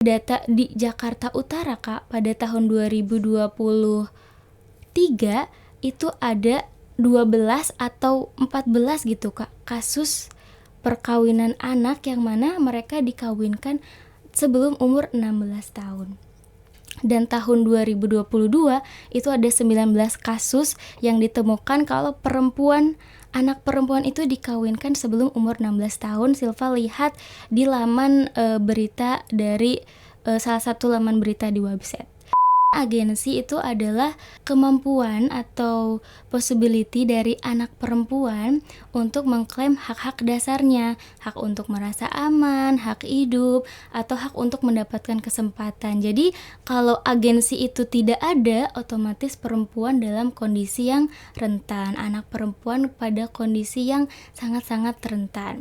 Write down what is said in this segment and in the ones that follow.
Data di Jakarta Utara, Kak, pada tahun 2023 itu ada 12 atau 14 gitu, Kak, kasus perkawinan anak yang mana mereka dikawinkan sebelum umur 16 tahun. Dan tahun 2022 itu ada 19 kasus yang ditemukan kalau anak perempuan itu dikawinkan sebelum umur 16 tahun. Silva lihat di laman berita dari salah satu laman berita di website. Agensi itu adalah kemampuan atau possibility dari anak perempuan untuk mengklaim hak-hak dasarnya, hak untuk merasa aman, hak hidup, atau hak untuk mendapatkan kesempatan. Jadi kalau agensi itu tidak ada, otomatis perempuan dalam kondisi yang rentan, anak perempuan pada kondisi yang sangat-sangat rentan.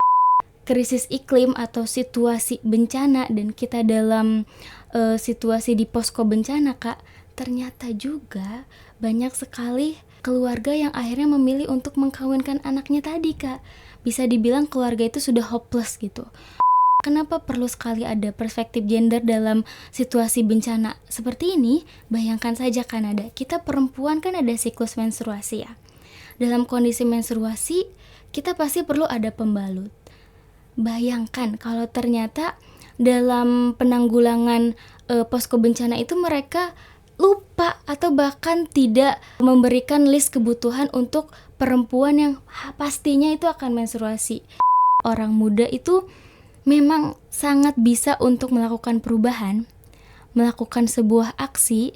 Krisis iklim atau situasi bencana, dan kita dalam situasi di posko bencana, Kak, ternyata juga banyak sekali keluarga yang akhirnya memilih untuk mengkawinkan anaknya tadi, Kak. Bisa dibilang keluarga itu sudah hopeless gitu. Kenapa perlu sekali ada perspektif gender dalam situasi bencana seperti ini? Bayangkan saja Kanada, kita perempuan kan ada siklus menstruasi ya. Dalam kondisi menstruasi, kita pasti perlu ada pembalut. Bayangkan kalau ternyata dalam penanggulangan posko bencana itu mereka lupa atau bahkan tidak memberikan list kebutuhan untuk perempuan yang pastinya itu akan menstruasi. Orang muda itu memang sangat bisa untuk melakukan perubahan, melakukan sebuah aksi,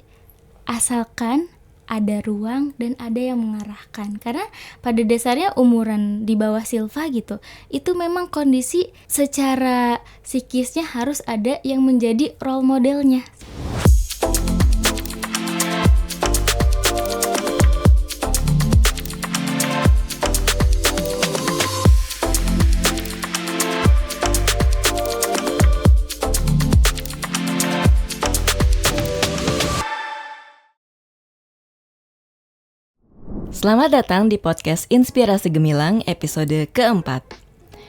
asalkan ada ruang dan ada yang mengarahkan. Karena pada dasarnya umuran di bawah Silva gitu, itu memang kondisi secara psikisnya harus ada yang menjadi role modelnya. Selamat datang di podcast Inspirasi Gemilang episode keempat.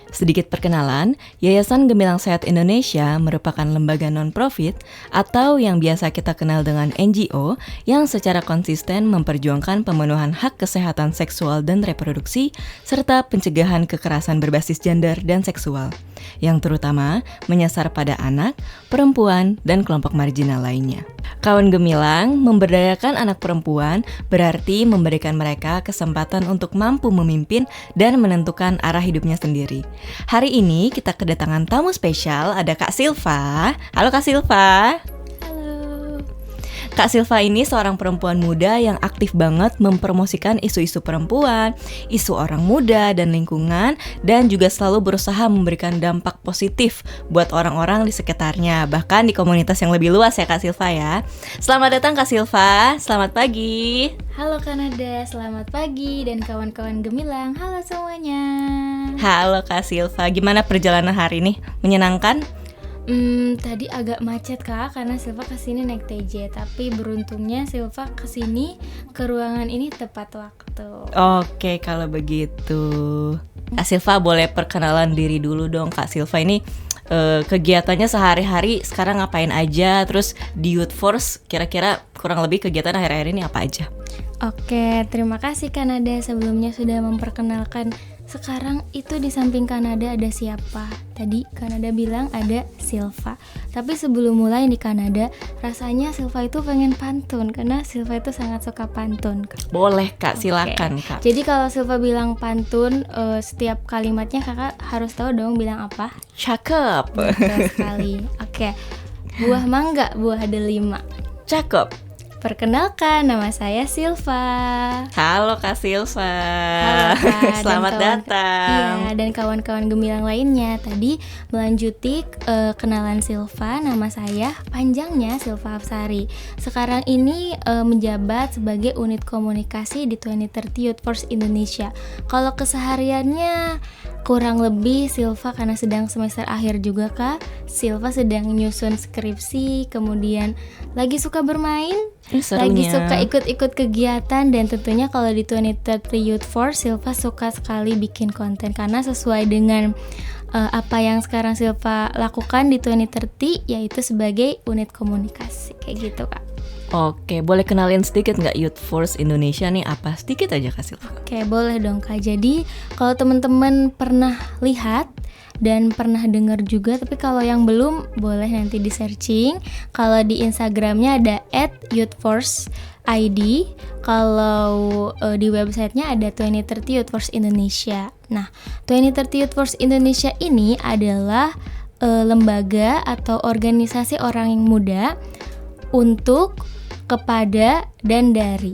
Sedikit perkenalan, Yayasan Gemilang Sehat Indonesia merupakan lembaga non-profit atau yang biasa kita kenal dengan NGO yang secara konsisten memperjuangkan pemenuhan hak kesehatan seksual dan reproduksi serta pencegahan kekerasan berbasis gender dan seksual, yang terutama menyasar pada anak, perempuan, dan kelompok marginal lainnya. Kawan Gemilang memberdayakan anak perempuan berarti memberikan mereka kesempatan untuk mampu memimpin dan menentukan arah hidupnya sendiri. Hari ini kita kedatangan tamu spesial, ada Kak Silva. Halo Kak Silva. Kak Silva ini seorang perempuan muda yang aktif banget mempromosikan isu-isu perempuan, isu orang muda dan lingkungan, dan juga selalu berusaha memberikan dampak positif buat orang-orang di sekitarnya, bahkan di komunitas yang lebih luas ya Kak Silva ya. Selamat datang Kak Silva, selamat pagi. Halo Kanada, selamat pagi dan kawan-kawan Gemilang, halo semuanya. Halo Kak Silva, gimana perjalanan hari ini? Menyenangkan? Tadi agak macet Kak, karena Silva kesini naik TJ. Tapi beruntungnya Silva kesini ke ruangan ini tepat waktu. Oke, kalau begitu Kak Silva boleh perkenalan diri dulu dong. Kak Silva ini kegiatannya sehari-hari sekarang ngapain aja? Terus di Youth Force kira-kira kurang lebih kegiatan akhir-akhir ini apa aja? Oke, terima kasih Kanada sebelumnya sudah memperkenalkan. Sekarang itu di samping Kanada ada siapa? Tadi Kanada bilang ada Silva. Tapi sebelum mulai di Kanada, rasanya Silva itu pengen pantun karena Silva itu sangat suka pantun. Boleh Kak, silakan Kak. Jadi kalau Silva bilang pantun, setiap kalimatnya Kakak harus tahu dong bilang apa? Cakep. Betul sekali. Oke. Buah mangga, buah delima. Cakep. Perkenalkan, nama saya Silva. Halo Kak Silva. Halo Kak. Selamat datang. Iya, dan kawan-kawan Gemilang lainnya. Tadi melanjuti kenalan Silva, nama saya panjangnya Silva Hapsari. Sekarang ini menjabat sebagai unit komunikasi di 2030 Youth Force Indonesia. Kalau kesehariannya kurang lebih Silva karena sedang semester akhir juga Kak. Silva sedang nyusun skripsi, kemudian lagi suka bermain, lagi suka ikut-ikut kegiatan, dan tentunya kalau di 2030 Youth Force Silva suka sekali bikin konten karena sesuai dengan apa yang sekarang Silva lakukan di 2030 yaitu sebagai unit komunikasi kayak gitu Kak. Oke, boleh kenalin sedikit nggak Youth Force Indonesia nih apa? Sedikit aja Kak Silva. Oke, boleh dong Kak. Jadi kalau teman-teman pernah lihat dan pernah dengar juga, tapi kalau yang belum boleh nanti di searching. Kalau di Instagramnya ada @youthforceid. Kalau di websitenya ada 2030 Youth Force Indonesia. Nah, 2030 Youth Force Indonesia ini adalah lembaga atau organisasi orang yang muda untuk, kepada, dan dari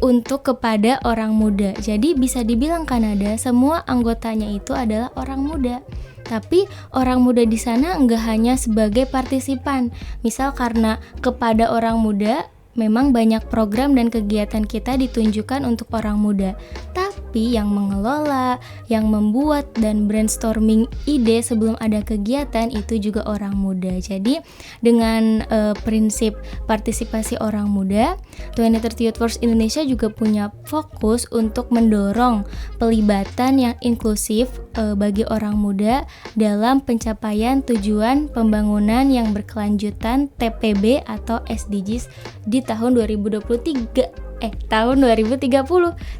untuk kepada orang muda. Jadi bisa dibilang Kanada semua anggotanya itu adalah orang muda. Tapi orang muda di sana enggak hanya sebagai partisipan. Misal karena kepada orang muda memang banyak program dan kegiatan kita ditunjukkan untuk orang muda. Tapi yang mengelola, yang membuat dan brainstorming ide sebelum ada kegiatan itu juga orang muda. Jadi dengan prinsip partisipasi orang muda, 2030 Youth Force Indonesia juga punya fokus untuk mendorong pelibatan yang inklusif bagi orang muda dalam pencapaian tujuan pembangunan yang berkelanjutan TPB atau SDGs di tahun 2030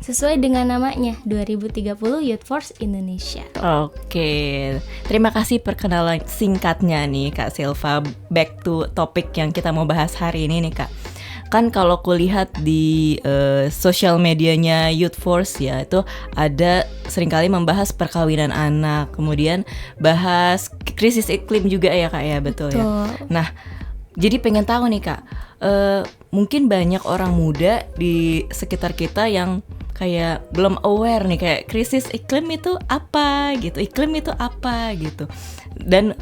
sesuai dengan namanya 2030 Youth Force Indonesia. Oke, terima kasih perkenalan singkatnya nih Kak Silva. Back to topik yang kita mau bahas hari ini nih Kak. Kan kalau kulihat di sosial medianya Youth Force ya, itu ada seringkali membahas perkawinan anak, kemudian bahas krisis iklim juga ya Kak ya, betul. Ya. Nah, jadi pengen tahu nih Kak, mungkin banyak orang muda di sekitar kita yang kayak belum aware nih kayak krisis iklim itu apa gitu, dan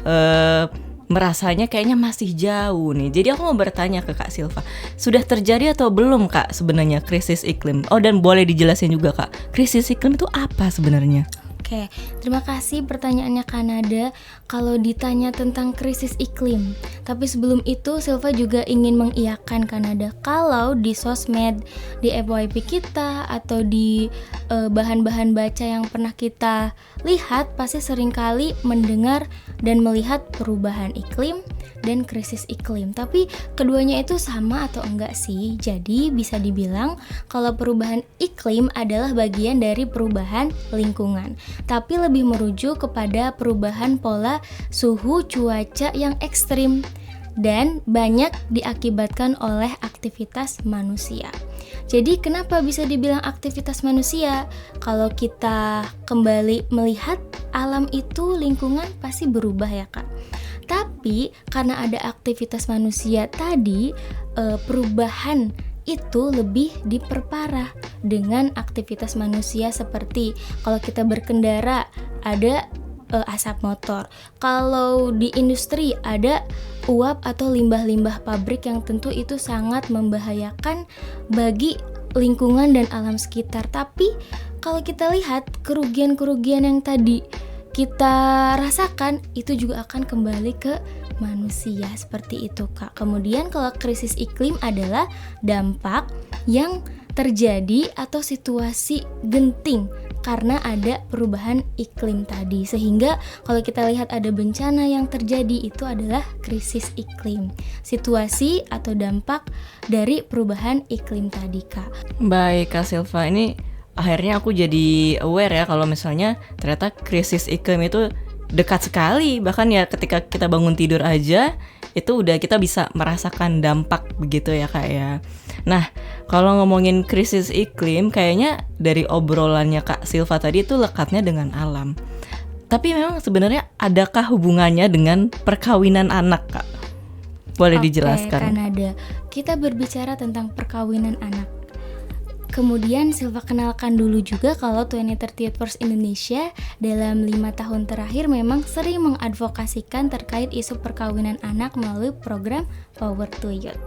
merasanya kayaknya masih jauh nih. Jadi aku mau bertanya ke Kak Silva, sudah terjadi atau belum Kak sebenarnya krisis iklim? Oh, dan boleh dijelasin juga Kak, krisis iklim itu apa sebenarnya? Oke, terima kasih pertanyaannya Kanada. Kalau ditanya tentang krisis iklim, tapi sebelum itu Silva juga ingin mengiyakan Kanada. Kalau di sosmed, di FYP kita atau di bahan-bahan baca yang pernah kita lihat, pasti seringkali mendengar dan melihat perubahan iklim dan krisis iklim. Tapi keduanya itu sama atau enggak sih? Jadi bisa dibilang kalau perubahan iklim adalah bagian dari perubahan lingkungan, tapi lebih merujuk kepada perubahan pola suhu cuaca yang ekstrim dan banyak diakibatkan oleh aktivitas manusia. Jadi kenapa bisa dibilang aktivitas manusia? Kalau kita kembali melihat alam itu, lingkungan pasti berubah ya Kak. Tapi karena ada aktivitas manusia tadi, perubahan itu lebih diperparah dengan aktivitas manusia, seperti kalau kita berkendara ada asap motor. Kalau di industri ada uap atau limbah-limbah pabrik yang tentu itu sangat membahayakan bagi lingkungan dan alam sekitar. Tapi kalau kita lihat kerugian-kerugian yang tadi kita rasakan itu juga akan kembali ke manusia, seperti itu Kak. Kemudian kalau krisis iklim adalah dampak yang terjadi atau situasi genting karena ada perubahan iklim tadi, sehingga kalau kita lihat ada bencana yang terjadi itu adalah krisis iklim, situasi atau dampak dari perubahan iklim tadi Kak. Baik Kak Silva, ini akhirnya aku jadi aware ya kalau misalnya ternyata krisis iklim itu dekat sekali, bahkan ya ketika kita bangun tidur aja itu udah kita bisa merasakan dampak begitu ya Kak ya. Nah, kalau ngomongin krisis iklim kayaknya dari obrolannya Kak Silva tadi itu lekatnya dengan alam. Tapi memang sebenarnya adakah hubungannya dengan perkawinan anak Kak? Boleh dijelaskan? Oke, Kanada. Kita berbicara tentang perkawinan anak. Kemudian Silva kenalkan dulu juga kalau 2030 Youth Force Indonesia dalam 5 tahun terakhir memang sering mengadvokasikan terkait isu perkawinan anak melalui program Power to Youth.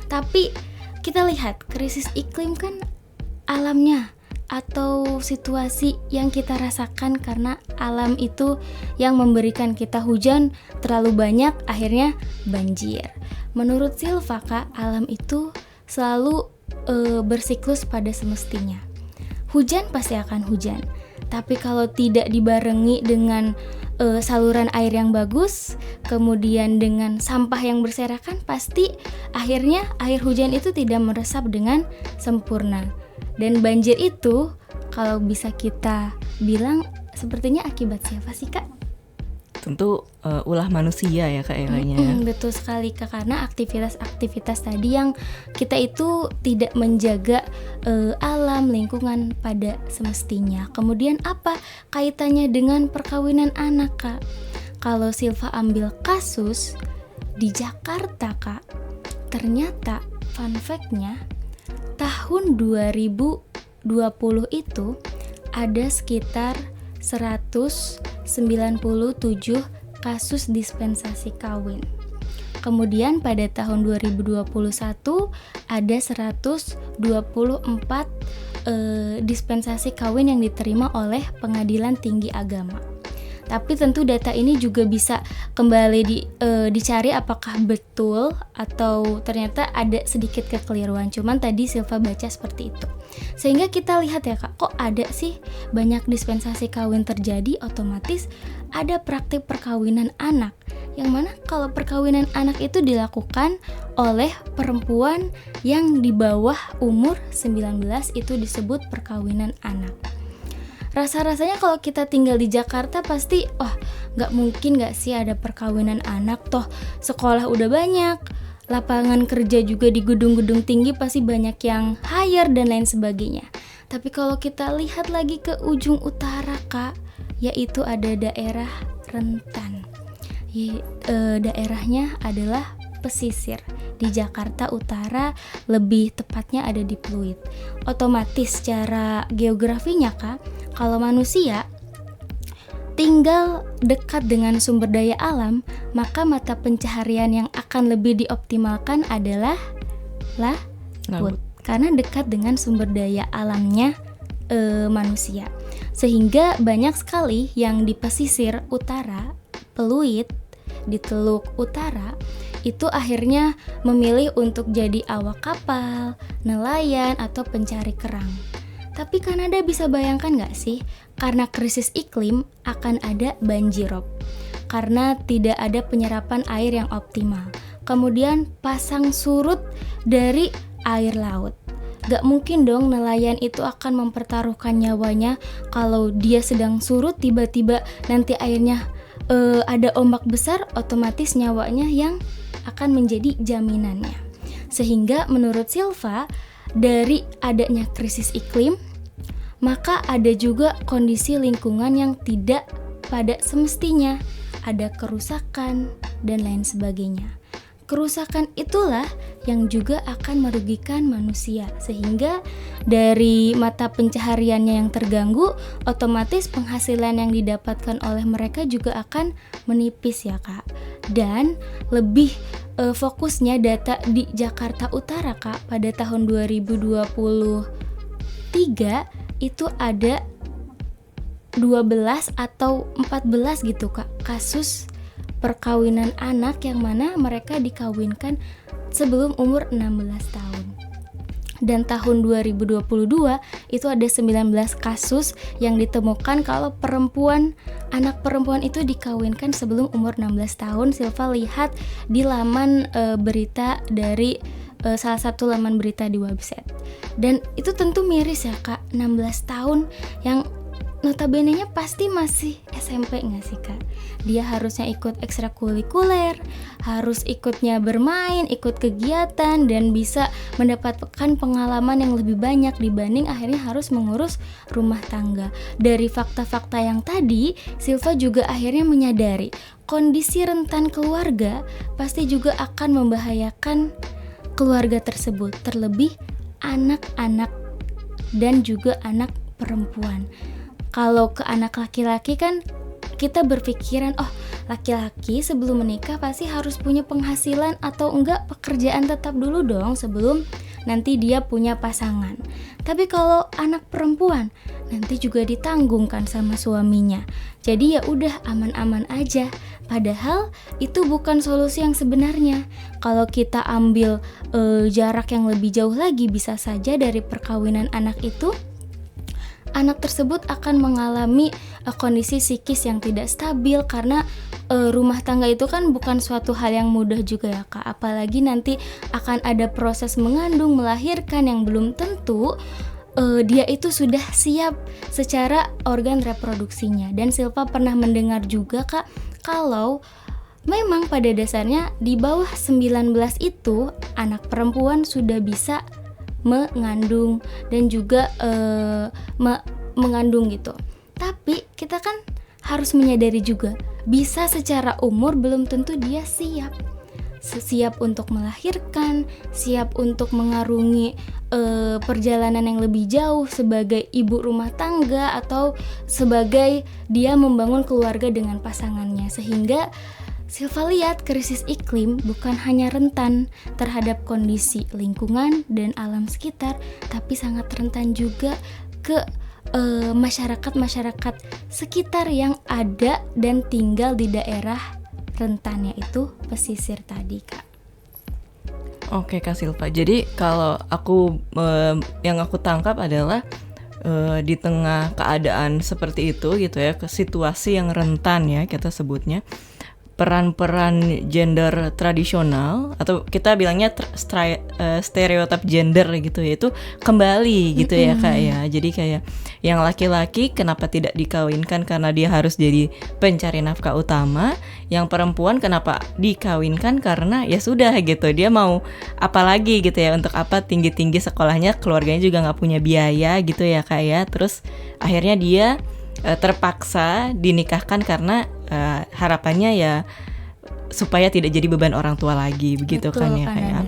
Tapi kita lihat krisis iklim kan alamnya atau situasi yang kita rasakan karena alam itu yang memberikan kita hujan terlalu banyak, akhirnya banjir. Menurut Silva Kak, alam itu selalu bersiklus pada semestinya. Hujan pasti akan hujan, tapi kalau tidak dibarengi dengan saluran air yang bagus, kemudian dengan sampah yang berserakan, pasti akhirnya air hujan itu tidak meresap dengan sempurna. Dan banjir itu kalau bisa kita bilang sepertinya akibat siapa sih Kak? Tentu ulah manusia ya Kak kayaknya. Betul sekali Kak, karena aktivitas-aktivitas tadi yang kita itu tidak menjaga alam lingkungan pada semestinya. Kemudian apa kaitannya dengan perkawinan anak Kak? Kalau Silva ambil kasus di Jakarta Kak, ternyata fun fact-nya tahun 2020 itu ada sekitar 197 kasus dispensasi kawin. Kemudian pada tahun 2021 ada 124 dispensasi kawin yang diterima oleh Pengadilan Tinggi Agama. Tapi tentu data ini juga bisa kembali dicari apakah betul atau ternyata ada sedikit kekeliruan. Cuman tadi Silva baca seperti itu. Sehingga kita lihat ya Kak, kok ada sih banyak dispensasi kawin terjadi, otomatis ada praktik perkawinan anak. Yang mana kalau perkawinan anak itu dilakukan oleh perempuan yang di bawah umur 19 itu disebut perkawinan anak. Rasa-rasanya kalau kita tinggal di Jakarta pasti, gak mungkin gak sih ada perkawinan anak, toh sekolah udah banyak, lapangan kerja juga di gedung-gedung tinggi pasti banyak yang hire dan lain sebagainya. Tapi kalau kita lihat lagi ke ujung utara Kak, yaitu ada daerah rentan. Daerahnya adalah pesisir. Di Jakarta Utara, lebih tepatnya ada di Pluit. Otomatis secara geografinya Kak, kalau manusia tinggal dekat dengan sumber daya alam, maka mata pencaharian yang akan lebih dioptimalkan adalah laut. Karena dekat dengan sumber daya alamnya manusia. Sehingga banyak sekali yang di pesisir utara, Pluit, di Teluk Utara, itu akhirnya memilih untuk jadi awak kapal, nelayan, atau pencari kerang. Tapi Kanada bisa bayangkan gak sih, karena krisis iklim akan ada banjirop, karena tidak ada penyerapan air yang optimal. Kemudian pasang surut dari air laut. Gak mungkin dong nelayan itu akan mempertaruhkan nyawanya kalau dia sedang surut, tiba-tiba nanti airnya ada ombak besar, otomatis nyawanya yang akan menjadi jaminannya. Sehingga menurut Silva, dari adanya krisis iklim, maka ada juga kondisi lingkungan yang tidak pada semestinya, ada kerusakan dan lain sebagainya. Kerusakan itulah yang juga akan merugikan manusia, sehingga dari mata pencahariannya yang terganggu, otomatis penghasilan yang didapatkan oleh mereka juga akan menipis ya Kak. Dan lebih fokusnya data di Jakarta Utara Kak, pada tahun 2023 itu ada 12 atau 14 gitu Kak kasus perkawinan anak yang mana mereka dikawinkan sebelum umur 16 tahun. Dan tahun 2022 itu ada 19 kasus yang ditemukan kalau anak perempuan itu dikawinkan sebelum umur 16 tahun. Silva lihat di laman berita dari salah satu laman berita di website. Dan itu tentu miris ya Kak, 16 tahun yang notabene-nya pasti masih SMP nggak sih Kak? Dia harusnya ikut ekstrakurikuler, harus ikutnya bermain, ikut kegiatan, dan bisa mendapatkan pengalaman yang lebih banyak dibanding akhirnya harus mengurus rumah tangga. Dari fakta-fakta yang tadi, Silva juga akhirnya menyadari kondisi rentan keluarga pasti juga akan membahayakan keluarga tersebut, terlebih anak-anak dan juga anak perempuan. Kalau ke anak laki-laki kan kita berpikiran, laki-laki sebelum menikah pasti harus punya penghasilan atau enggak pekerjaan tetap dulu dong sebelum nanti dia punya pasangan. Tapi kalau anak perempuan nanti juga ditanggungkan sama suaminya. Jadi ya udah aman-aman aja. Padahal itu bukan solusi yang sebenarnya. Kalau kita ambil jarak yang lebih jauh lagi, bisa saja dari perkawinan anak itu anak tersebut akan mengalami kondisi psikis yang tidak stabil, karena rumah tangga itu kan bukan suatu hal yang mudah juga ya Kak, apalagi nanti akan ada proses mengandung, melahirkan yang belum tentu dia itu sudah siap secara organ reproduksinya. Dan Silva pernah mendengar juga Kak, kalau memang pada dasarnya di bawah 19 itu anak perempuan sudah bisa mengandung dan juga mengandung gitu. Tapi kita kan harus menyadari juga, bisa secara umur belum tentu dia siap untuk melahirkan, siap untuk mengarungi perjalanan yang lebih jauh sebagai ibu rumah tangga atau sebagai dia membangun keluarga dengan pasangannya. Sehingga Silva lihat krisis iklim bukan hanya rentan terhadap kondisi lingkungan dan alam sekitar, tapi sangat rentan juga ke masyarakat sekitar yang ada dan tinggal di daerah rentan, yaitu pesisir tadi Kak. Oke Kak Silva, jadi kalau aku yang aku tangkap adalah di tengah keadaan seperti itu gitu ya, ke situasi yang rentan ya kita sebutnya, peran-peran gender tradisional atau kita bilangnya stereotip gender gitu ya, itu kembali gitu ya Kak ya. Jadi kayak yang laki-laki kenapa tidak dikawinkan karena dia harus jadi pencari nafkah utama, yang perempuan kenapa dikawinkan karena ya sudah gitu, dia mau apa lagi gitu ya, untuk apa tinggi-tinggi sekolahnya, keluarganya juga nggak punya biaya gitu ya Kak ya. Terus akhirnya dia terpaksa dinikahkan karena harapannya ya supaya tidak jadi beban orang tua lagi, begitu. Betul, kan ya Kak ya.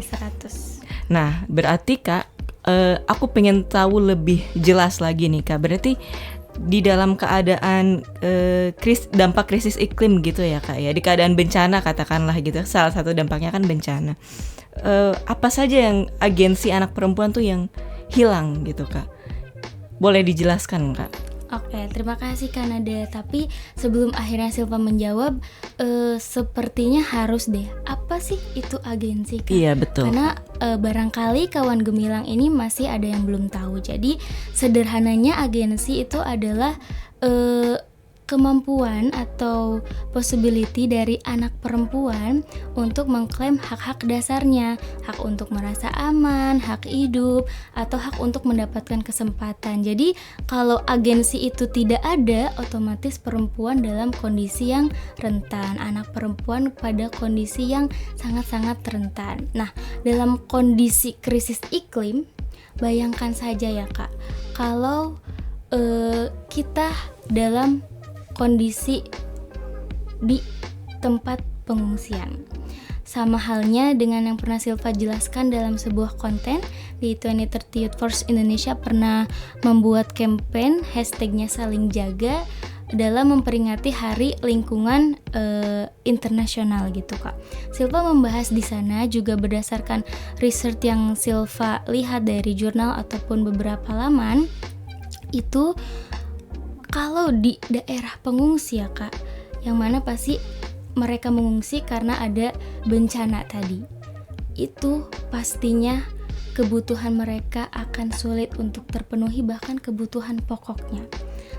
100. Nah berarti Kak, aku pengen tahu lebih jelas lagi nih Kak, berarti di dalam keadaan dampak krisis iklim gitu ya Kak ya, di keadaan bencana katakanlah gitu, salah satu dampaknya kan bencana, apa saja yang agensi anak perempuan tuh yang hilang gitu Kak, boleh dijelaskan Kak? Oke, terima kasih Kak Nada. Tapi sebelum akhirnya Silva menjawab, sepertinya harus deh, apa sih itu agensi Kak? Iya betul. Karena barangkali kawan gemilang ini masih ada yang belum tahu. Jadi sederhananya agensi itu adalah kemampuan atau possibility dari anak perempuan untuk mengklaim hak-hak dasarnya, hak untuk merasa aman, hak hidup, atau hak untuk mendapatkan kesempatan. Jadi kalau agensi itu tidak ada, otomatis perempuan dalam kondisi yang rentan, anak perempuan pada kondisi yang sangat-sangat rentan. Nah, dalam kondisi krisis iklim, bayangkan saja ya Kak, kalau kita dalam kondisi di tempat pengungsian. Sama halnya dengan yang pernah Silva jelaskan dalam sebuah konten di 2030 Youth Force Indonesia pernah membuat campaign hashtagnya saling jaga dalam memperingati Hari Lingkungan Internasional gitu Kak. Silva membahas di sana juga berdasarkan research yang Silva lihat dari jurnal ataupun beberapa laman, itu kalau di daerah pengungsi ya Kak, yang mana pasti mereka mengungsi karena ada bencana tadi, itu pastinya kebutuhan mereka akan sulit untuk terpenuhi, bahkan kebutuhan pokoknya.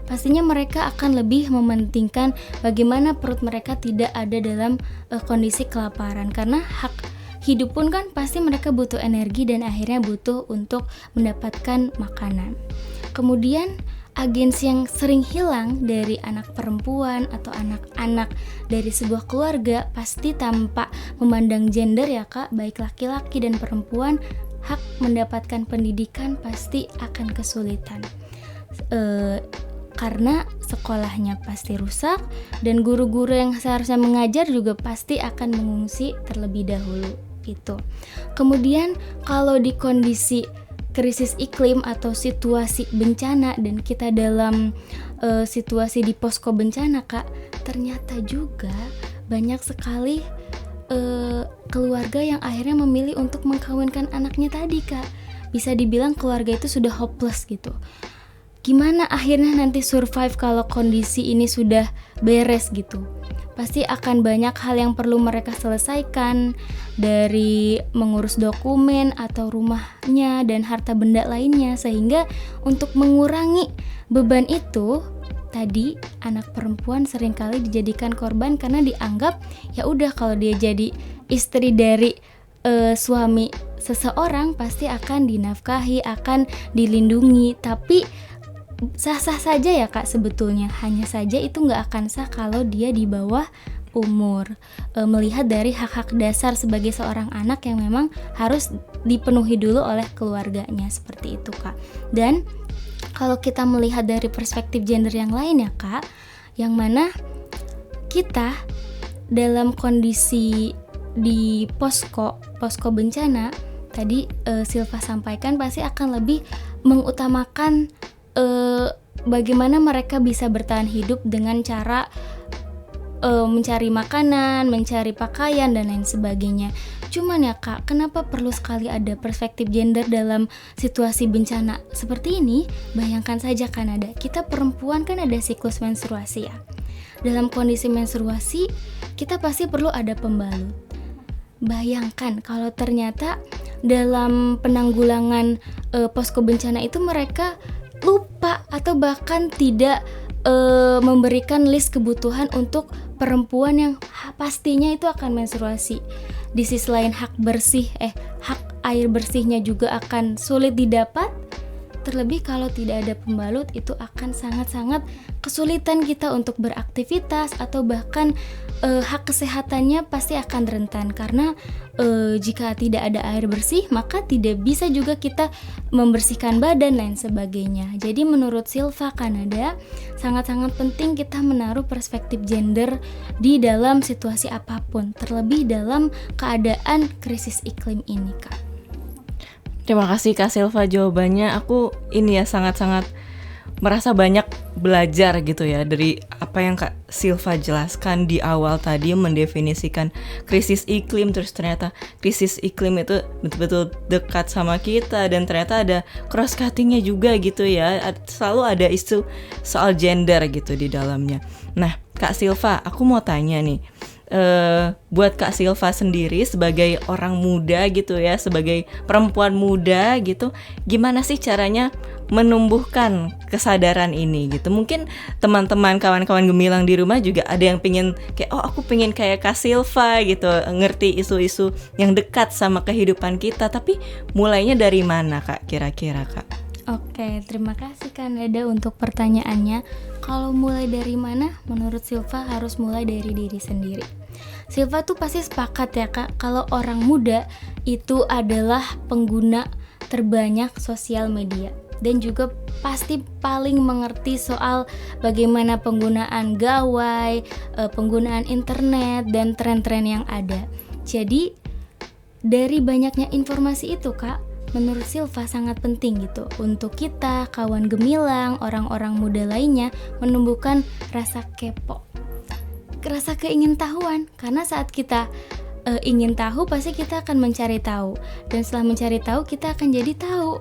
Pastinya mereka akan lebih mementingkan bagaimana perut mereka tidak ada dalam kondisi kelaparan, karena hak hidup pun kan pasti mereka butuh energi dan akhirnya butuh untuk mendapatkan makanan. Kemudian agensi yang sering hilang dari anak perempuan atau anak-anak dari sebuah keluarga pasti tanpa memandang gender ya Kak, baik laki-laki dan perempuan, hak mendapatkan pendidikan pasti akan kesulitan. Karena sekolahnya pasti rusak dan guru-guru yang seharusnya mengajar juga pasti akan mengungsi terlebih dahulu gitu. Kemudian kalau di kondisi krisis iklim atau situasi bencana dan kita dalam situasi di posko bencana Kak, ternyata juga banyak sekali keluarga yang akhirnya memilih untuk mengkawinkan anaknya tadi Kak. Bisa dibilang keluarga itu sudah hopeless gitu. gimana akhirnya nanti survive kalau kondisi ini sudah beres gitu. Pasti akan banyak hal yang perlu mereka selesaikan, dari mengurus dokumen atau rumahnya dan harta benda lainnya, sehingga untuk mengurangi beban itu tadi, anak perempuan seringkali dijadikan korban karena dianggap ya udah kalau dia jadi istri dari suami seseorang pasti akan dinafkahi, akan dilindungi. Tapi sah-sah saja ya Kak sebetulnya, hanya saja itu nggak akan sah kalau dia di bawah umur. Melihat dari hak-hak dasar sebagai seorang anak yang memang harus dipenuhi dulu oleh keluarganya, seperti itu Kak. Dan kalau kita melihat dari perspektif gender yang lain ya Kak, yang mana kita dalam kondisi di posko bencana tadi Silva sampaikan pasti akan lebih mengutamakan bagaimana mereka bisa bertahan hidup dengan cara mencari makanan, mencari pakaian dan lain sebagainya. Cuman ya Kak, kenapa perlu sekali ada perspektif gender dalam situasi bencana seperti ini? Bayangkan saja kan kita perempuan kan ada siklus menstruasi ya. Dalam kondisi menstruasi, kita pasti perlu ada pembalut. Bayangkan kalau ternyata dalam penanggulangan posko bencana itu mereka lupa atau bahkan tidak memberikan list kebutuhan untuk perempuan yang pastinya itu akan menstruasi. Di sisi lain hak air bersihnya juga akan sulit didapat. Terlebih kalau tidak ada pembalut, itu akan sangat-sangat kesulitan kita untuk beraktivitas atau bahkan hak kesehatannya pasti akan rentan karena jika tidak ada air bersih maka tidak bisa juga kita membersihkan badan lain sebagainya. Jadi menurut Silva Kanada sangat-sangat penting kita menaruh perspektif gender di dalam situasi apapun, terlebih dalam keadaan krisis iklim ini Kak. Terima kasih Kak Silva jawabannya. Aku ini ya sangat-sangat merasa banyak belajar gitu ya dari apa yang Kak Silva jelaskan di awal tadi, mendefinisikan krisis iklim, terus ternyata krisis iklim itu betul-betul dekat sama kita dan ternyata ada cross cuttingnya juga gitu ya, selalu ada isu soal gender gitu di dalamnya. Nah Kak Silva, aku mau tanya nih, buat Kak Silva sendiri sebagai orang muda gitu ya, sebagai perempuan muda gitu, gimana sih caranya menumbuhkan kesadaran ini gitu? Mungkin teman-teman kawan-kawan gemilang di rumah juga ada yang pengen kayak, oh aku pengen kayak Kak Silva gitu, ngerti isu-isu yang dekat sama kehidupan kita, tapi mulainya dari mana Kak kira-kira Kak? Oke, terima kasih Kanada untuk pertanyaannya. Kalau mulai dari mana? Menurut Silva harus mulai dari diri sendiri. Silva tuh pasti sepakat ya Kak, kalau orang muda itu adalah pengguna terbanyak sosial media dan juga pasti paling mengerti soal bagaimana penggunaan gawai, penggunaan internet dan tren-tren yang ada. Jadi dari banyaknya informasi itu Kak, menurut Silva sangat penting gitu untuk kita, kawan gemilang, orang-orang muda lainnya menumbuhkan rasa kepo, rasa keingintahuan. Karena saat kita ingin tahu, pasti kita akan mencari tahu, dan setelah mencari tahu kita akan jadi tahu.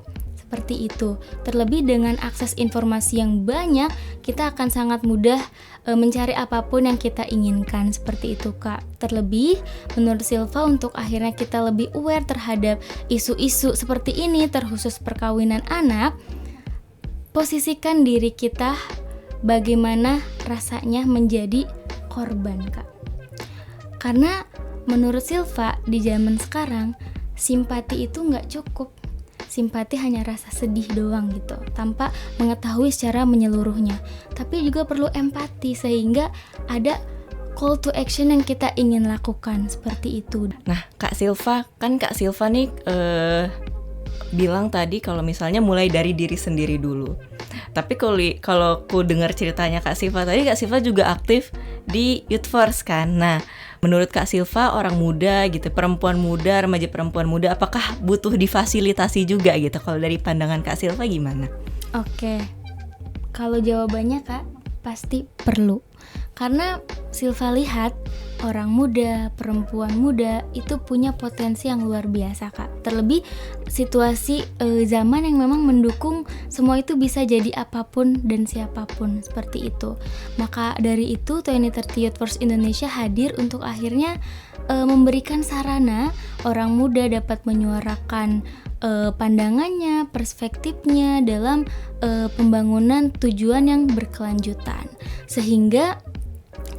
Seperti itu. Terlebih dengan akses informasi yang banyak, kita akan sangat mudah mencari apapun yang kita inginkan. Seperti itu Kak. Terlebih menurut Silva untuk akhirnya kita lebih aware terhadap isu-isu seperti ini, terkhusus perkawinan anak, posisikan diri kita bagaimana rasanya menjadi korban Kak. Karena menurut Silva di zaman sekarang simpati itu nggak cukup. Simpati hanya rasa sedih doang gitu, tanpa mengetahui secara menyeluruhnya. Tapi juga perlu empati sehingga ada call to action yang kita ingin lakukan, seperti itu. Nah Kak Silva, kan Kak Silva nih bilang tadi kalau misalnya mulai dari diri sendiri dulu. Tapi kalau aku dengar ceritanya Kak Silva tadi, Kak Silva juga aktif di Youth Force kan. Nah, menurut Kak Silva, orang muda gitu, perempuan muda, remaja perempuan muda, apakah butuh difasilitasi juga gitu? Kalau dari pandangan Kak Silva gimana? Oke, kalau jawabannya Kak, pasti perlu. Karena Silva lihat orang muda, perempuan muda itu punya potensi yang luar biasa, Kak. Terlebih situasi zaman yang memang mendukung semua itu bisa jadi apapun dan siapapun, seperti itu. Maka dari itu 2030 Youth Force Indonesia hadir untuk akhirnya memberikan sarana orang muda dapat menyuarakan pandangannya, perspektifnya dalam pembangunan tujuan yang berkelanjutan. Sehingga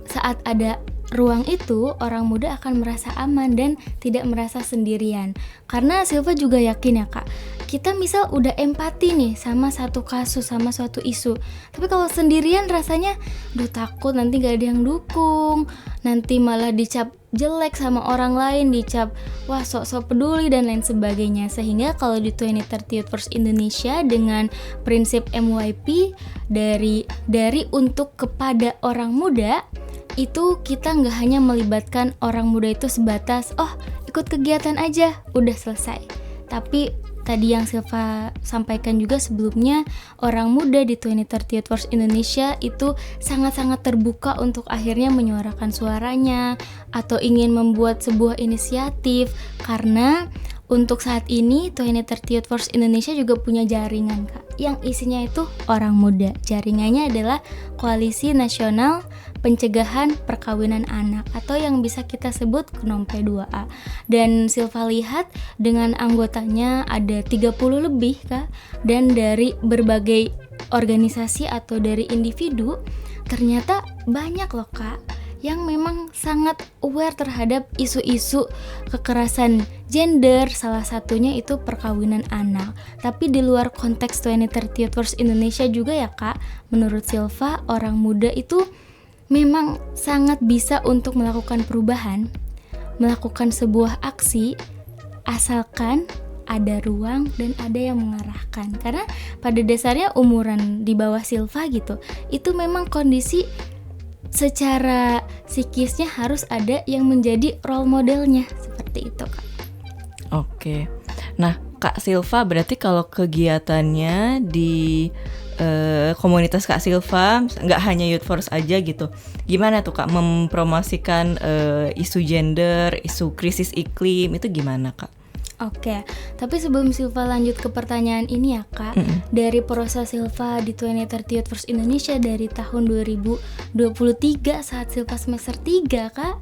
saat ada ruang itu, orang muda akan merasa aman dan tidak merasa sendirian. Karena Silva juga yakin ya Kak, kita misal udah empati nih sama satu kasus, sama suatu isu, tapi kalau sendirian rasanya takut nanti gak ada yang dukung, nanti malah dicap jelek sama orang lain, dicap wah sok-sok peduli dan lain sebagainya. Sehingga kalau di 2030 Youth Force Indonesia dengan prinsip MYP dari untuk kepada orang muda, itu kita nggak hanya melibatkan orang muda itu sebatas ikut kegiatan aja udah selesai, tapi tadi yang Silva sampaikan juga sebelumnya, orang muda di 2030 Youth Force Indonesia itu sangat-sangat terbuka untuk akhirnya menyuarakan suaranya atau ingin membuat sebuah inisiatif, karena untuk saat ini 2030 Youth Force Indonesia juga punya jaringan Kak, yang isinya itu orang muda. Jaringannya adalah Koalisi Nasional Pencegahan Perkawinan Anak atau yang bisa kita sebut KNOMPE 2A. Dan Silva lihat dengan anggotanya ada 30 lebih Kak, dan dari berbagai organisasi atau dari individu ternyata banyak loh Kak yang memang sangat aware terhadap isu-isu kekerasan gender, salah satunya itu perkawinan anak. Tapi di luar konteks 2030 Youth Force Indonesia juga ya Kak, menurut Silva orang muda itu memang sangat bisa untuk melakukan perubahan, melakukan sebuah aksi, asalkan ada ruang dan ada yang mengarahkan. Karena pada dasarnya umuran di bawah Silva gitu, itu memang kondisi secara psikisnya harus ada yang menjadi role modelnya, seperti itu Kak. Oke, nah Kak Silva berarti kalau kegiatannya di komunitas Kak Silva nggak hanya Youth Force aja gitu, gimana tuh Kak mempromosikan isu gender, isu krisis iklim itu gimana Kak? Oke, tapi sebelum Silva lanjut ke pertanyaan ini ya Kak, dari proses Silva di 2030 Youth Force Indonesia dari tahun 2023 saat Silva semester 3 Kak,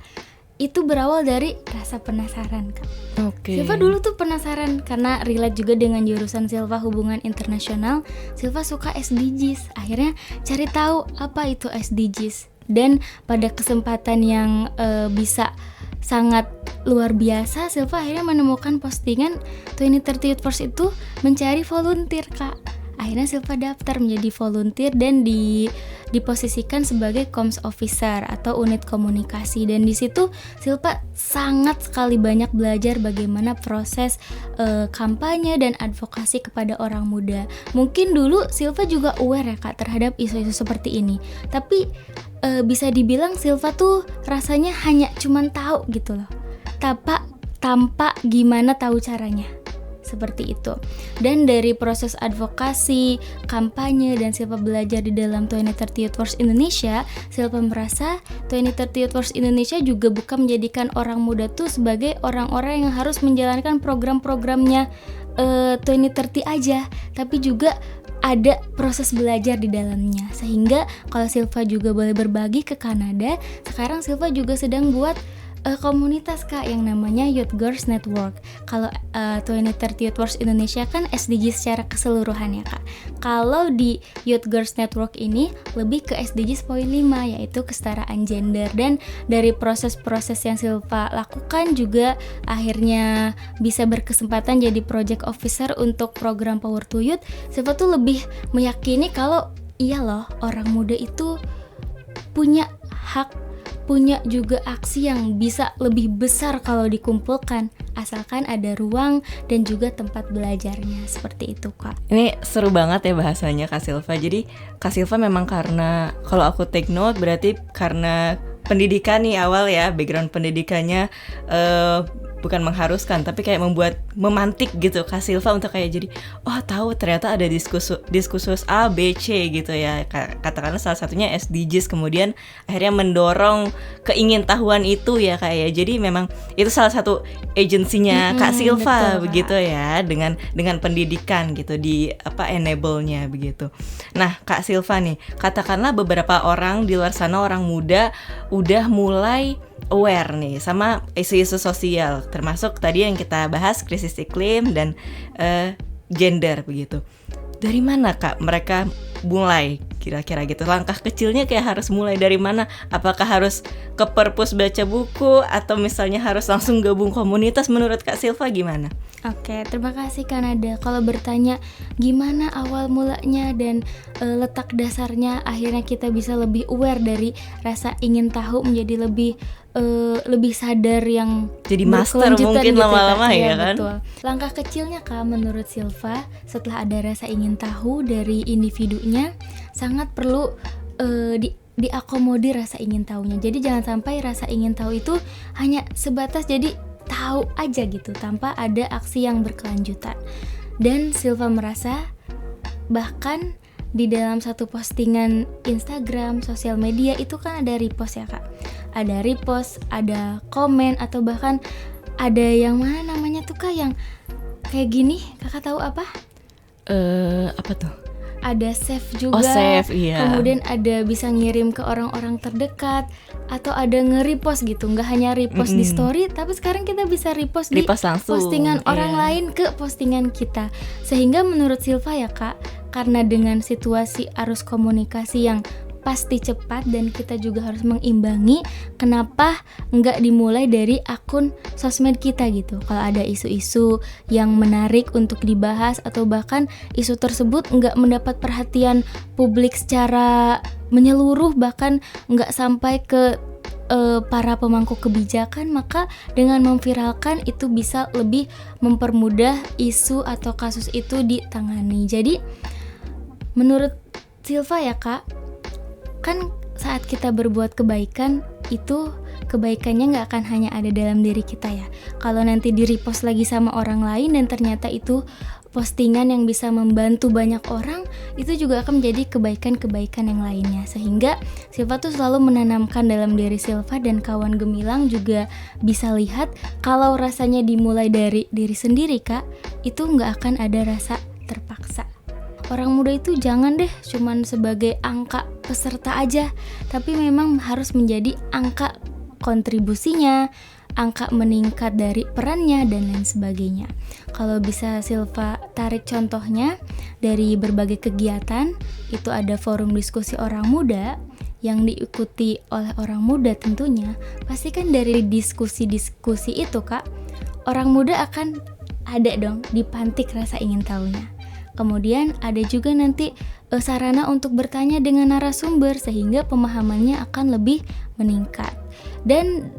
itu berawal dari rasa penasaran Kak. Oke. Silva dulu tuh penasaran karena relate juga dengan jurusan Silva hubungan internasional. Silva suka SDGs, akhirnya cari tahu apa itu SDGs. Dan pada kesempatan yang bisa sangat luar biasa, Silva akhirnya menemukan postingan 2030 Youth Force itu mencari volunteer Kak. Akhirnya Silva daftar menjadi volunteer dan diposisikan sebagai comms officer atau unit komunikasi. Dan di situ Silva sangat sekali banyak belajar bagaimana proses kampanye dan advokasi kepada orang muda. Mungkin dulu Silva juga aware ya Kak terhadap isu-isu seperti ini, tapi bisa dibilang Silva tuh rasanya hanya cuman tahu gitu loh, tanpa gimana tahu caranya, seperti itu. Dan dari proses advokasi, kampanye, dan Silva belajar di dalam 2030 Youth Force Indonesia, Silva merasa 2030 Youth Force Indonesia juga bukan menjadikan orang muda tuh sebagai orang-orang yang harus menjalankan program-programnya 2030 aja, tapi juga ada proses belajar di dalamnya. Sehingga kalau Silva juga boleh berbagi ke Kanada, sekarang Silva juga sedang buat komunitas Kak yang namanya Youth Girls Network. Kalau 2030 Youth Force Indonesia kan SDGs secara keseluruhan ya Kak. Kalau di Youth Girls Network ini lebih ke SDGs poin 5, yaitu kesetaraan gender. Dan dari proses-proses yang Silva lakukan juga akhirnya bisa berkesempatan jadi project officer untuk program Power to Youth. Silva tuh lebih meyakini kalau iya loh, orang muda itu punya hak, punya juga aksi yang bisa lebih besar kalau dikumpulkan, asalkan ada ruang dan juga tempat belajarnya, seperti itu Kak. Ini seru banget ya bahasanya Kak Silva. Jadi Kak Silva memang karena, kalau aku take note berarti karena pendidikan nih awal ya, background pendidikannya bukan mengharuskan tapi kayak memantik gitu Kak Silva untuk kayak jadi tahu ternyata ada diskursus A, B, C gitu ya, katakanlah salah satunya SDGs, kemudian akhirnya mendorong keingintahuan itu ya Kak ya. Jadi memang itu salah satu agensinya Kak Silva, betul, begitu Kak. Ya dengan pendidikan gitu di enable-nya begitu. Nah Kak Silva nih, katakanlah beberapa orang di luar sana, orang muda udah mulai aware nih sama isu-isu sosial, termasuk tadi yang kita bahas krisis iklim dan gender begitu. Dari mana Kak mereka mulai kira-kira gitu? Langkah kecilnya kayak harus mulai dari mana? Apakah harus ke perpus baca buku atau misalnya harus langsung gabung komunitas? Menurut Kak Silva gimana? Oke, terima kasih Kanada. Kalau bertanya gimana awal mulanya dan letak dasarnya akhirnya kita bisa lebih aware dari rasa ingin tahu menjadi lebih sadar yang jadi master mungkin gitu, lama-lama ya kan? Betul. Langkah kecilnya Kak menurut Silva setelah ada rasa ingin tahu dari individunya sangat perlu diakomodir rasa ingin tahunya. Jadi jangan sampai rasa ingin tahu itu hanya sebatas jadi tahu aja gitu tanpa ada aksi yang berkelanjutan. Dan Silva merasa bahkan di dalam satu postingan Instagram, sosial media itu kan ada repost ya Kak. Ada repost, ada komen, atau bahkan ada yang mana namanya tuh Kak yang kayak gini, Kakak tahu apa? Apa tuh? Ada save juga, save, iya. Kemudian ada bisa ngirim ke orang-orang terdekat, atau ada nge-repost gitu, nggak hanya repost di story, tapi sekarang kita bisa repost di langsung, postingan orang lain ke postingan kita. Sehingga menurut Silva ya Kak, karena dengan situasi arus komunikasi yang pasti cepat dan kita juga harus mengimbangi, kenapa nggak dimulai dari akun sosmed kita gitu. Kalau ada isu-isu yang menarik untuk dibahas atau bahkan isu tersebut nggak mendapat perhatian publik secara menyeluruh, bahkan nggak sampai ke para pemangku kebijakan, maka dengan memviralkan itu bisa lebih mempermudah isu atau kasus itu ditangani. Jadi menurut Silva ya Kak, kan saat kita berbuat kebaikan itu kebaikannya gak akan hanya ada dalam diri kita ya. Kalau nanti di-repost lagi sama orang lain dan ternyata itu postingan yang bisa membantu banyak orang, itu juga akan menjadi kebaikan-kebaikan yang lainnya. Sehingga Silva tuh selalu menanamkan dalam diri Silva dan kawan Gemilang juga bisa lihat kalau rasanya dimulai dari diri sendiri Kak, itu gak akan ada rasa terpaksa. Orang muda itu jangan deh cuman sebagai angka peserta aja, tapi memang harus menjadi angka kontribusinya, angka meningkat dari perannya dan lain sebagainya. Kalau bisa Silva tarik contohnya dari berbagai kegiatan, itu ada forum diskusi orang muda yang diikuti oleh orang muda tentunya. Pasti kan dari diskusi-diskusi itu Kak, orang muda akan ada dong dipantik rasa ingin tahunya. Kemudian ada juga nanti sarana untuk bertanya dengan narasumber sehingga pemahamannya akan lebih meningkat. Dan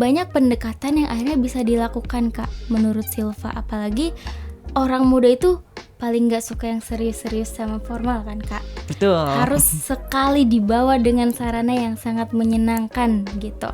banyak pendekatan yang akhirnya bisa dilakukan Kak menurut Silva, apalagi orang muda itu paling gak suka yang serius-serius sama formal kan Kak. Betul. Harus sekali dibawa dengan sarana yang sangat menyenangkan gitu.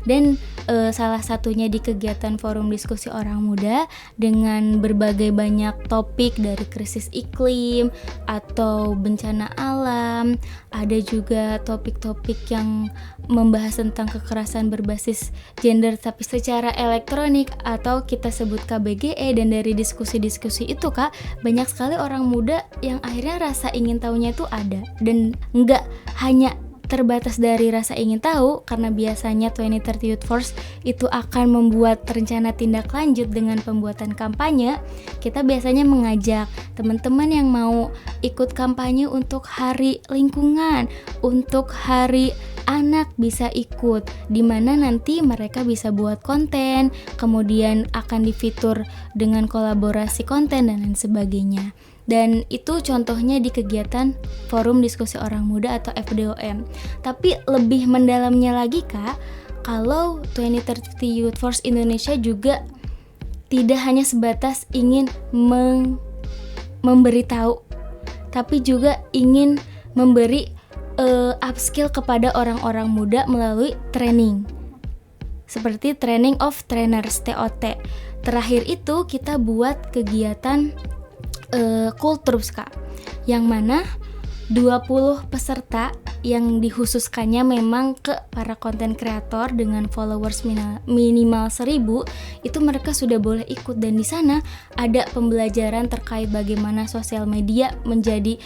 Dan salah satunya di kegiatan forum diskusi orang muda dengan berbagai banyak topik dari krisis iklim atau bencana alam. Ada juga topik-topik yang membahas tentang kekerasan berbasis gender tapi secara elektronik atau kita sebut KBGE. Dan dari diskusi-diskusi itu Kak, banyak sekali orang muda yang akhirnya rasa ingin tahunya itu ada. Dan nggak hanya terbatas dari rasa ingin tahu, karena biasanya 2030 Youth Force itu akan membuat rencana tindak lanjut dengan pembuatan kampanye. Kita biasanya mengajak teman-teman yang mau ikut kampanye untuk hari lingkungan, untuk hari anak bisa ikut, dimana nanti mereka bisa buat konten, kemudian akan difitur dengan kolaborasi konten dan lain sebagainya. Dan itu contohnya di kegiatan Forum Diskusi Orang Muda atau FDOM. Tapi lebih mendalamnya lagi Kak, kalau 2030 Youth Force Indonesia juga tidak hanya sebatas ingin memberitahu, tapi juga ingin memberi upskill kepada orang-orang muda melalui training. seperti Training of Trainers TOT. Terakhir itu kita buat kegiatan Cool Troops Kak, yang mana 20 peserta yang dikhususkannya memang ke para konten kreator dengan followers minimal 1000, itu mereka sudah boleh ikut, dan di sana ada pembelajaran terkait bagaimana sosial media menjadi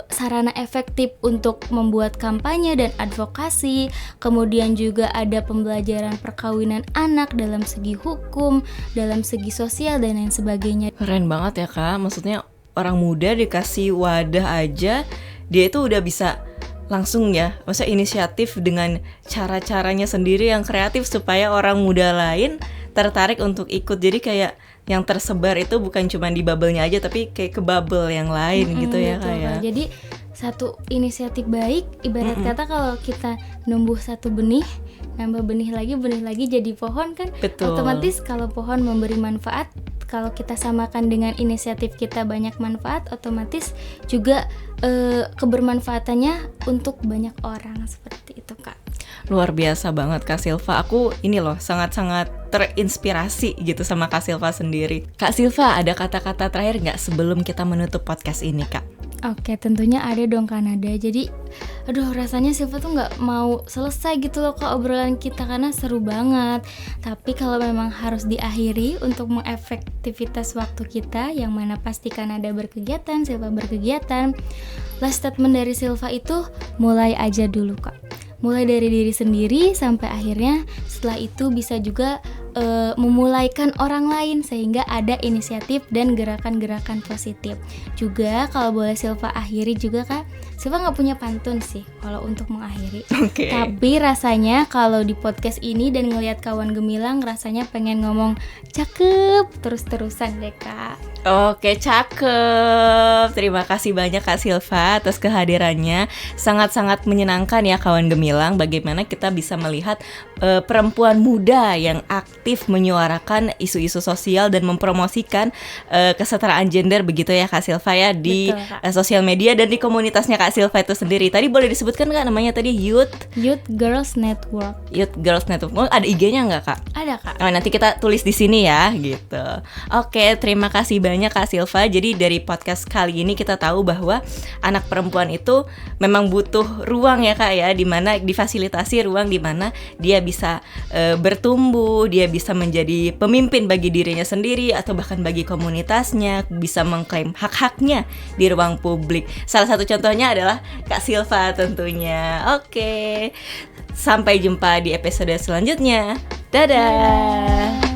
sarana efektif untuk membuat kampanye dan advokasi. Kemudian juga ada pembelajaran perkawinan anak dalam segi hukum, dalam segi sosial dan lain sebagainya. Keren banget ya Kak, maksudnya orang muda dikasih wadah aja, dia itu udah bisa langsung ya, maksudnya inisiatif dengan cara-caranya sendiri yang kreatif supaya orang muda lain tertarik untuk ikut. Jadi kayak yang tersebar itu bukan cuma di bubble-nya aja, tapi kayak ke bubble yang lain gitu ya Kak ya. Jadi satu inisiatif baik, ibarat kata kalau kita numbuh satu benih, nambah benih lagi jadi pohon kan. Betul. Otomatis kalau pohon memberi manfaat, kalau kita samakan dengan inisiatif kita banyak manfaat, otomatis juga kebermanfaatannya untuk banyak orang, seperti itu Kak. Luar biasa banget Kak Silva. Aku ini loh sangat-sangat terinspirasi gitu sama Kak Silva sendiri. Kak Silva, ada kata-kata terakhir nggak sebelum kita menutup podcast ini Kak? Oke, tentunya ada dong Kanada. Jadi, rasanya Silva tuh nggak mau selesai gitu loh Kak obrolan kita, karena seru banget. Tapi kalau memang harus diakhiri untuk mengefektivitas waktu kita, yang mana pasti Kanada berkegiatan, Silva berkegiatan, last statement dari Silva itu mulai aja dulu Kak. Mulai dari diri sendiri sampai akhirnya setelah itu bisa juga memulaikan orang lain sehingga ada inisiatif dan gerakan-gerakan positif. Juga kalau boleh Silva akhiri juga Kak, Silva nggak punya pantun sih kalau untuk mengakhiri. Tapi rasanya kalau di podcast ini dan ngelihat kawan gemilang, rasanya pengen ngomong cakep terus-terusan deh Kak. Oke, cakep. Terima kasih banyak Kak Silva atas kehadirannya. Sangat-sangat menyenangkan ya kawan gemilang, bagaimana kita bisa melihat perempuan muda yang aktif menyuarakan isu-isu sosial dan mempromosikan kesetaraan gender, begitu ya Kak Silva ya, di sosial media dan di komunitasnya Kak Silva itu sendiri. Tadi boleh disebutkan Kak namanya tadi? Youth Girls Network. Youth Girls Network. Oh, ada IG-nya nggak Kak? Ada Kak. Oh, nanti kita tulis di sini ya gitu. Oke, terima kasih banyak Kak Silva. Jadi dari podcast kali ini kita tahu bahwa anak perempuan itu memang butuh ruang ya Kak ya, dimana difasilitasi ruang dimana dia bisa bertumbuh, dia bisa menjadi pemimpin bagi dirinya sendiri atau bahkan bagi komunitasnya, bisa mengklaim hak-haknya di ruang publik. Salah satu contohnya adalah Kak Silva tentunya. Oke, sampai jumpa di episode selanjutnya. Dadah.